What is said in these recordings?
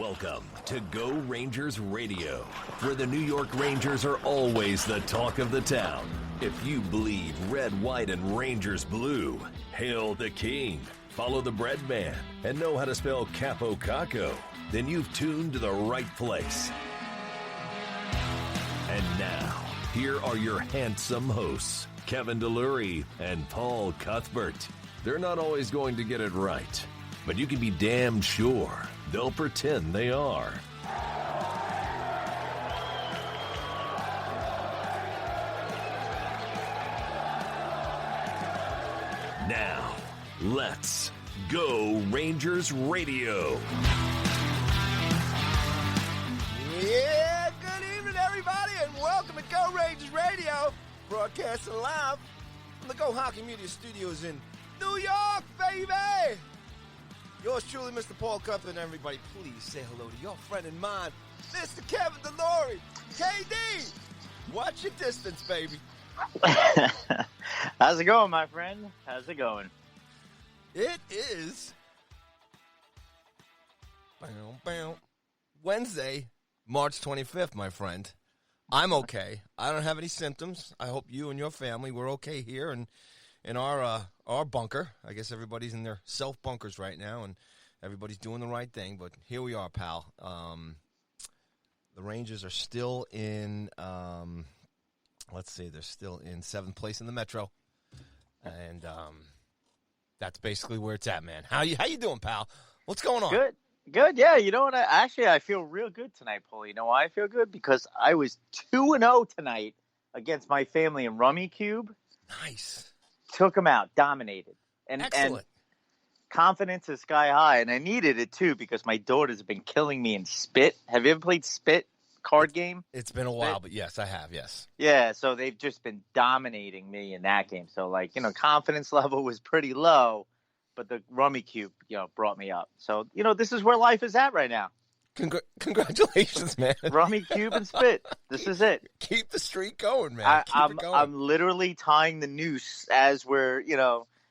Welcome to Go Rangers Radio, where the New York Rangers are always the talk of the town. If you bleed red, white, and Rangers blue, hail the king, follow the bread man, and know how to spell Capo Caco, then you've tuned to the right place. And now, here are your handsome hosts, Kevin DeLury and Paul Cuthbert. They're not always going to get it right, but you can be damn sure they'll pretend they are. Now, let's go Rangers Radio. Yeah, good evening, everybody, and welcome to Go Rangers Radio, broadcasting live from the Go Hockey Media Studios in New York, baby! Yours truly, Mr. Paul Cuthbert, and everybody, please say hello to your friend and mine, Mr. Kevin DeLury. KD, watch your distance, baby. How's it going, my friend? How's it going? It is Wednesday, March 25th, my friend. I'm okay. I don't have any symptoms. I hope you and your family were okay here and in our bunker. I guess everybody's in their self-bunkers right now, and everybody's doing the right thing. But here we are, pal. The Rangers are still in, they're still in 7th place in the Metro. And that's basically where it's at, man. How you doing, pal? What's going on? Good. Yeah, you know what? I feel real good tonight, Paulie. You know why I feel good? Because I was 2-0 tonight against my family in Rummy Cube. Nice. Took them out, dominated. Excellent. And confidence is sky high, and I needed it, too, because my daughters have been killing me in Spit. Have you ever played Spit card game? It's been a while, but yes, I have, yes. Yeah, so they've just been dominating me in that game. So, confidence level was pretty low, but the Rummy Cube, brought me up. So, this is where life is at right now. Congratulations, man. Rummy Cube and Spit. This is it. Keep the streak going, man. Keep it going. I'm literally tying the noose as we're,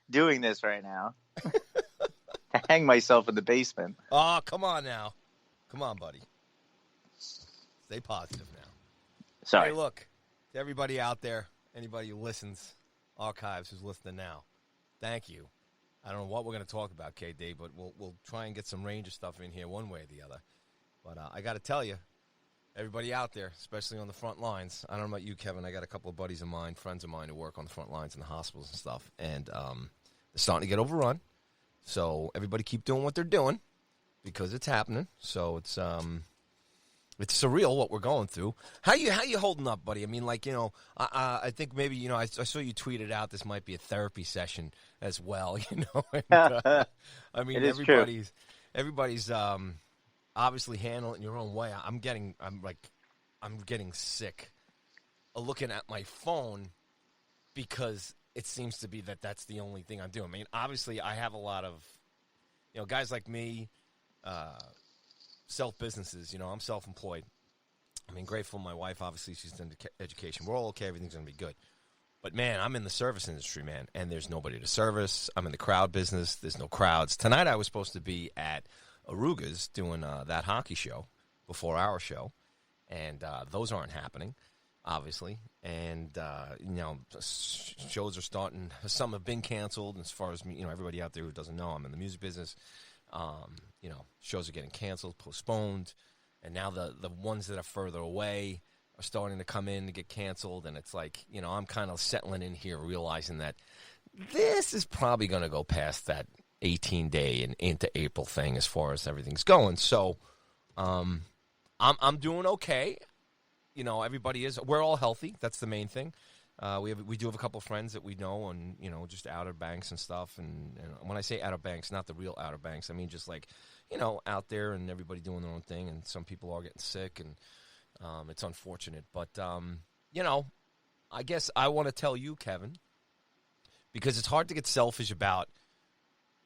doing this right now. To hang myself in the basement. Oh, come on now. Come on, buddy. Stay positive now. Sorry. Hey, look, to everybody out there, anybody who listens, archives who's listening now, thank you. I don't know what we're going to talk about, KD, but we'll try and get some Ranger stuff in here one way or the other. But I got to tell you, everybody out there, especially on the front lines, I don't know about you, Kevin. I got a couple of buddies of mine, friends of mine who work on the front lines in the hospitals and stuff, and they're starting to get overrun. So everybody keep doing what they're doing because it's happening. So it's surreal what we're going through. How you holding up, buddy? I mean, I think maybe, I saw you tweeted out this might be a therapy session as well, And, I mean, everybody's obviously handling it in your own way. I'm getting sick of looking at my phone because it seems to be that's the only thing I'm doing. I mean, obviously, I have a lot of, guys like me, self-businesses, I'm self-employed. I mean, grateful my wife, obviously, she's into education. We're all okay. Everything's going to be good. But, man, I'm in the service industry, man, and there's nobody to service. I'm in the crowd business. There's no crowds. Tonight I was supposed to be at Aruga's doing that hockey show before our show, and those aren't happening, obviously. And, shows are starting. Some have been canceled. As far as, everybody out there who doesn't know, I'm in the music business. Shows are getting canceled, postponed, and now the ones that are further away are starting to come in to get canceled, and it's like, I'm kind of settling in here, realizing that this is probably going to go past that 18-day and into April thing as far as everything's going. So I'm doing okay. Everybody is. We're all healthy. That's the main thing. We do have a couple of friends that we know and, just Outer Banks and stuff. And when I say Outer Banks, not the real Outer Banks. I mean just out there and everybody doing their own thing. And some people are getting sick, and it's unfortunate. But, I guess I want to tell you, Kevin, because it's hard to get selfish about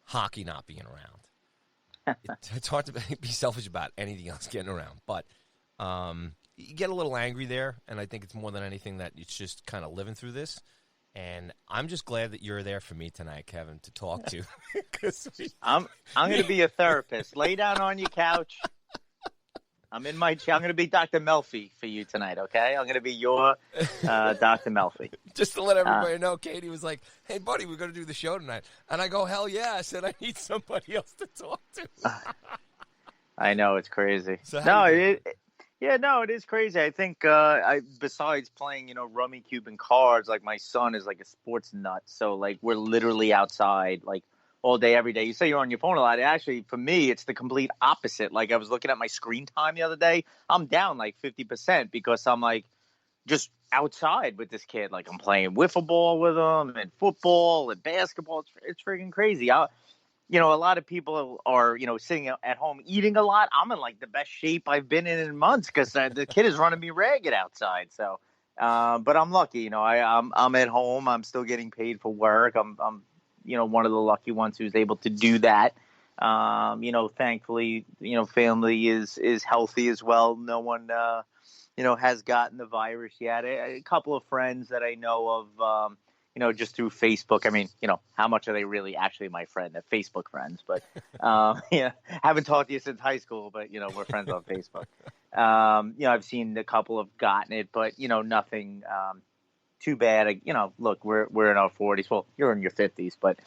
hockey not being around. It's hard to be selfish about anything else getting around. But you get a little angry there, and I think it's more than anything that it's just kind of living through this. And I'm just glad that you're there for me tonight, Kevin, to talk to. I'm going to be a therapist. Lay down on your couch. I'm in my chair. I'm going to be Dr. Melfi for you tonight, okay? I'm going to be your Dr. Melfi. Just to let everybody know, Katie was like, hey, buddy, we're going to do the show tonight. And I go, hell yeah. I said, I need somebody else to talk to. I know, it's crazy. So it is crazy. I think besides playing, rummy cube and cards, like my son is like a sports nut. So like we're literally outside like all day, every day. You say you're on your phone a lot. Actually, for me, it's the complete opposite. Like I was looking at my screen time the other day. I'm down like 50% because I'm like just outside with this kid. Like I'm playing wiffle ball with him and football and basketball. It's freaking crazy. A lot of people are, sitting at home eating a lot. I'm in like the best shape I've been in months because the kid is running me ragged outside. So, but I'm lucky, I'm at home. I'm still getting paid for work. I'm one of the lucky ones who's able to do that. Thankfully, family is healthy as well. No one, has gotten the virus yet. A couple of friends that I know of, just through Facebook. I mean, how much are they really actually my friend? They're Facebook friends, but haven't talked to you since high school, but we're friends on Facebook. I've seen a couple have gotten it, but nothing too bad. Look, we're in our 40s. Well, you're in your 50s, but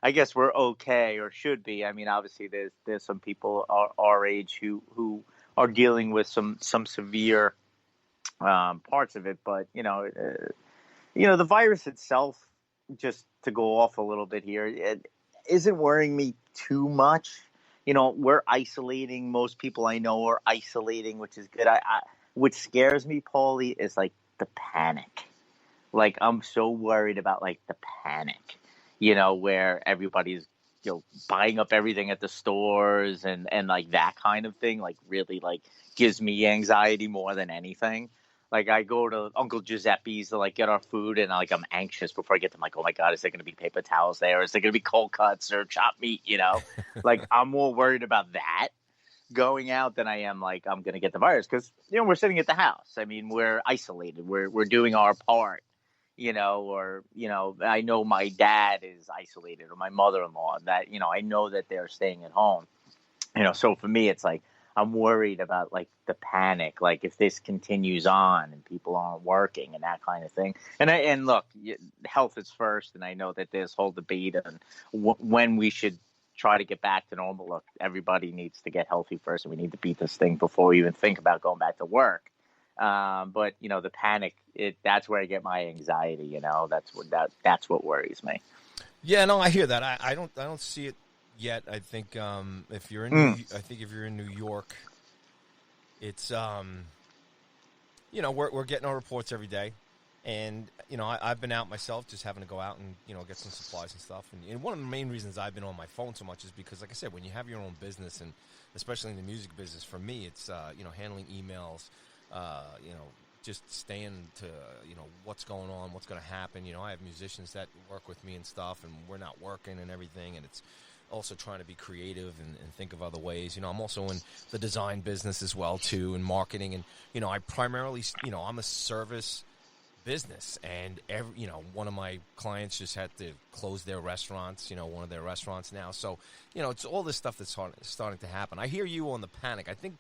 I guess we're okay, or should be. I mean, obviously there's some people our age who are dealing with some severe parts of it, but the virus itself, just to go off a little bit here, it isn't worrying me too much. We're isolating. Most people I know are isolating, which is good. What scares me, Paulie, is like the panic. Like I'm so worried about like the panic, where everybody's buying up everything at the stores and like that kind of thing, like really like gives me anxiety more than anything. Like I go to Uncle Giuseppe's to like get our food, and like I'm anxious before I get them. Like, oh my God, is there going to be paper towels there? Is there going to be cold cuts or chopped meat? Like I'm more worried about that going out than I am like I'm going to get the virus, because we're sitting at the house. I mean, we're isolated. We're doing our part. Or I know my dad is isolated, or my mother-in-law. That I know that they're staying at home. So for me, it's like, I'm worried about like the panic, like if this continues on and people aren't working and that kind of thing. And look, health is first. And I know that there's whole debate on when we should try to get back to normal. Look, everybody needs to get healthy first, and we need to beat this thing before we even think about going back to work. But the panic, that's where I get my anxiety. That's what worries me. Yeah, no, I hear that. I don't see it yet. I think if you're in New York, it's we're getting our reports every day, and I've been out myself, just having to go out and get some supplies and stuff. And one of the main reasons I've been on my phone so much is because, like I said, when you have your own business, and especially in the music business, for me, it's handling emails, just staying to what's going on, what's going to happen. I have musicians that work with me and stuff, and we're not working and everything, and it's also trying to be creative and think of other ways. I'm also in the design business as well too, and marketing, and I primarily I'm a service business, and one of my clients just had to close their restaurants, one of their restaurants now. So it's all this stuff that's starting to happen. I hear you on the panic. I think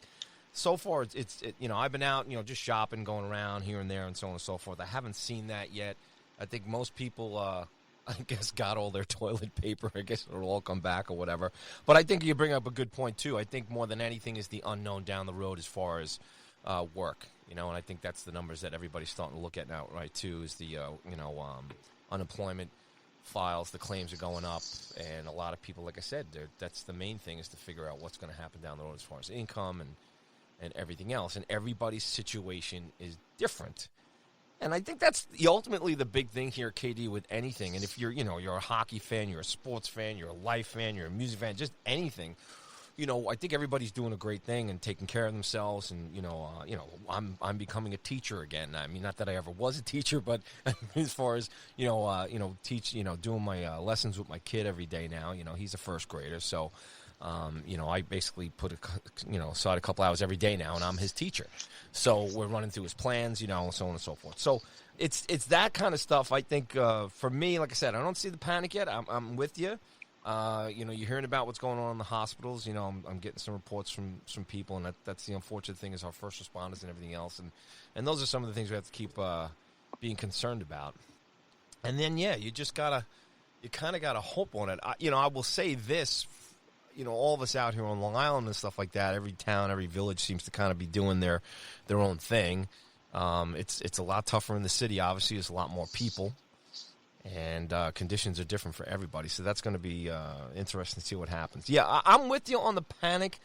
so far it's I've been out just shopping, going around here and there, and so on and so forth. I haven't seen that yet. I think most people I guess got all their toilet paper. I guess it'll all come back or whatever. But I think you bring up a good point too. I think more than anything is the unknown down the road as far as work. And I think that's the numbers that everybody's starting to look at now, right? Too, is the unemployment files. The claims are going up, and a lot of people, like I said, that's the main thing, is to figure out what's going to happen down the road as far as income and everything else. And everybody's situation is different. And I think that's ultimately the big thing here, KD, with anything. And if you're a hockey fan, you're a sports fan, you're a life fan, you're a music fan, just anything, I think everybody's doing a great thing and taking care of themselves. And, I'm becoming a teacher again. I mean, not that I ever was a teacher, but as far as, doing my lessons with my kid every day now, he's a first grader. So, I basically put aside a couple hours every day now, and I'm his teacher. So we're running through his plans, so on and so forth. So it's that kind of stuff. I think for me, like I said, I don't see the panic yet. I'm with you. You're hearing about what's going on in the hospitals. I'm getting some reports from people, and that's the unfortunate thing is our first responders and everything else. And those are some of the things we have to keep being concerned about. And then, you kind of got to hope on it. I will say this, all of us out here on Long Island and stuff like that, every town, every village seems to kind of be doing their own thing. It's a lot tougher in the city. Obviously, there's a lot more people. And conditions are different for everybody. So that's going to be interesting to see what happens. Yeah, I'm with you on the panic.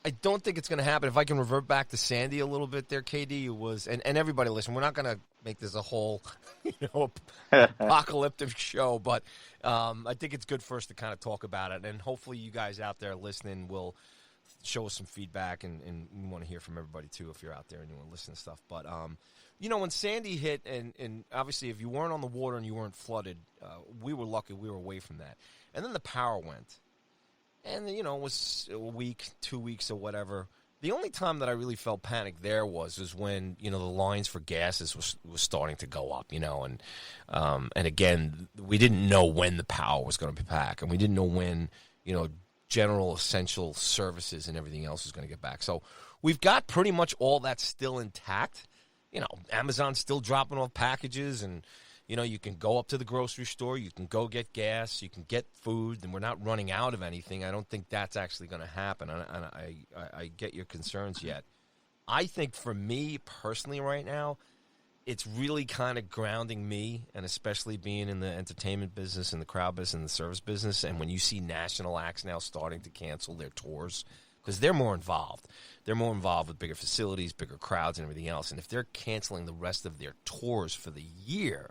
I don't think it's going to happen. If I can revert back to Sandy a little bit there, KD, it was, and everybody listen, we're not going to make this a whole, apocalyptic show, but I think it's good for us to kind of talk about it. And hopefully you guys out there listening will show us some feedback, and we want to hear from everybody too if you're out there and you want to listen to stuff. But, when Sandy hit, and obviously if you weren't on the water and you weren't flooded, we were lucky we were away from that. And then the power went. And, it was a week, 2 weeks or whatever. The only time that I really felt panic there was when, the lines for gases was starting to go up, and again, we didn't know when the power was going to be back, and we didn't know when, general essential services and everything else is going to get back. So we've got pretty much all that still intact. Amazon's still dropping off packages, and, you can go up to the grocery store, you can go get gas, you can get food, and we're not running out of anything. I don't think that's actually going to happen, and I get your concerns yet. I think for me personally right now, it's really kind of grounding me, and especially being in the entertainment business and the crowd business and the service business, and when you see national acts now starting to cancel their tours, because they're more involved. They're more involved with bigger facilities, bigger crowds, and everything else. And if they're canceling the rest of their tours for the year,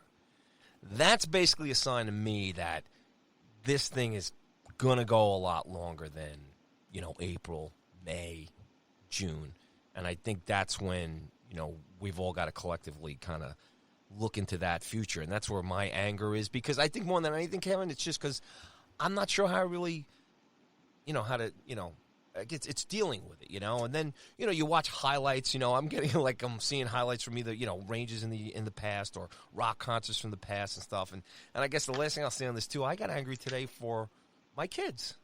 that's basically a sign to me that this thing is going to go a lot longer than, April, May, June. And I think that's when, we've all got to collectively kind of look into that future. And that's where my anger is, because I think more than anything, Kevin, it's just because I'm not sure how I really, how to, it's dealing with it, and then, you watch highlights, I'm getting I'm seeing highlights from either, ranges in the past or rock concerts from the past and stuff. And I guess the last thing I'll say on this too, I got angry today for my kids.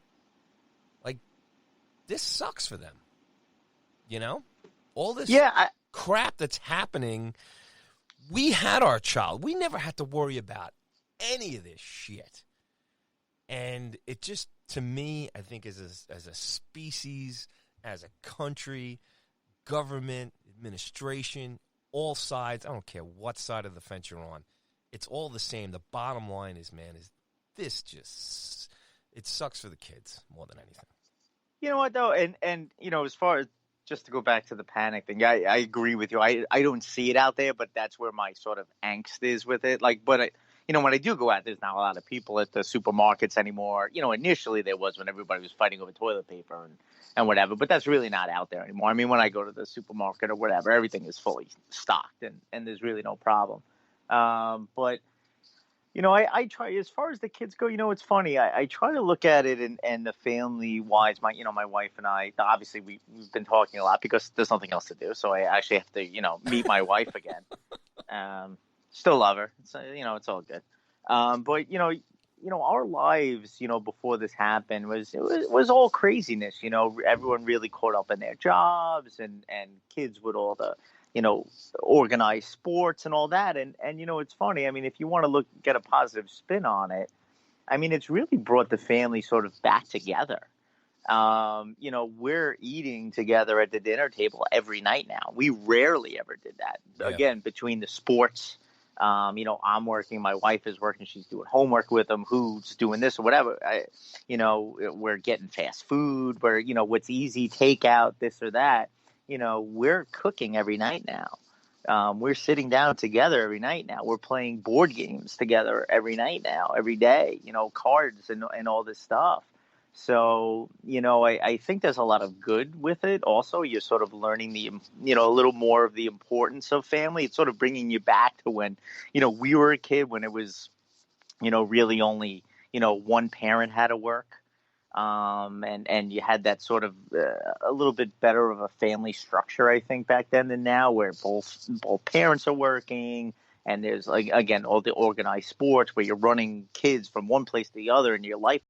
This sucks for them, all this crap that's happening. We had our child. We never had to worry about any of this shit. And it just, to me, I think as a species, as a country, government, administration, all sides, I don't care what side of the fence you're on, it's all the same. The bottom line is, man, is this just, it sucks for the kids more than anything. You know what, though? And as far as, just to go back to the panic thing, I agree with you. I don't see it out there, but that's where my sort of angst is with it. When I do go out, there's not a lot of people at the supermarkets anymore. Initially there was when everybody was fighting over toilet paper and whatever, but that's really not out there anymore. I mean, when I go to the supermarket or whatever, everything is fully stocked and there's really no problem. But I try, as far as the kids go, it's funny. I try to look at it and the family wise, my wife and I, obviously we've been talking a lot because there's nothing else to do. So I actually have to, meet my wife again. Still love her. It's, it's all good. But our lives, before this happened was all craziness. Everyone really caught up in their jobs and kids with all the, organized sports and all that. And it's funny. I mean, if you want to get a positive spin on it, I mean, it's really brought the family sort of back together. We're eating together at the dinner table every night now. We rarely ever did that. Yeah. Again, between the sports, I'm working, my wife is working, she's doing homework with them, who's doing this or whatever. We're getting fast food, what's easy takeout, this or that. We're cooking every night now. We're sitting down together every night now. We're playing board games together every night now, every day, cards and all this stuff. So, I think there's a lot of good with it. Also, you're sort of learning a little more of the importance of family. It's sort of bringing you back to when, we were a kid, when it was, really only, one parent had to work. And you had that sort of a little bit better of a family structure, I think, back then than now, where both parents are working. And there's, again, all the organized sports where you're running kids from one place to the other, and your life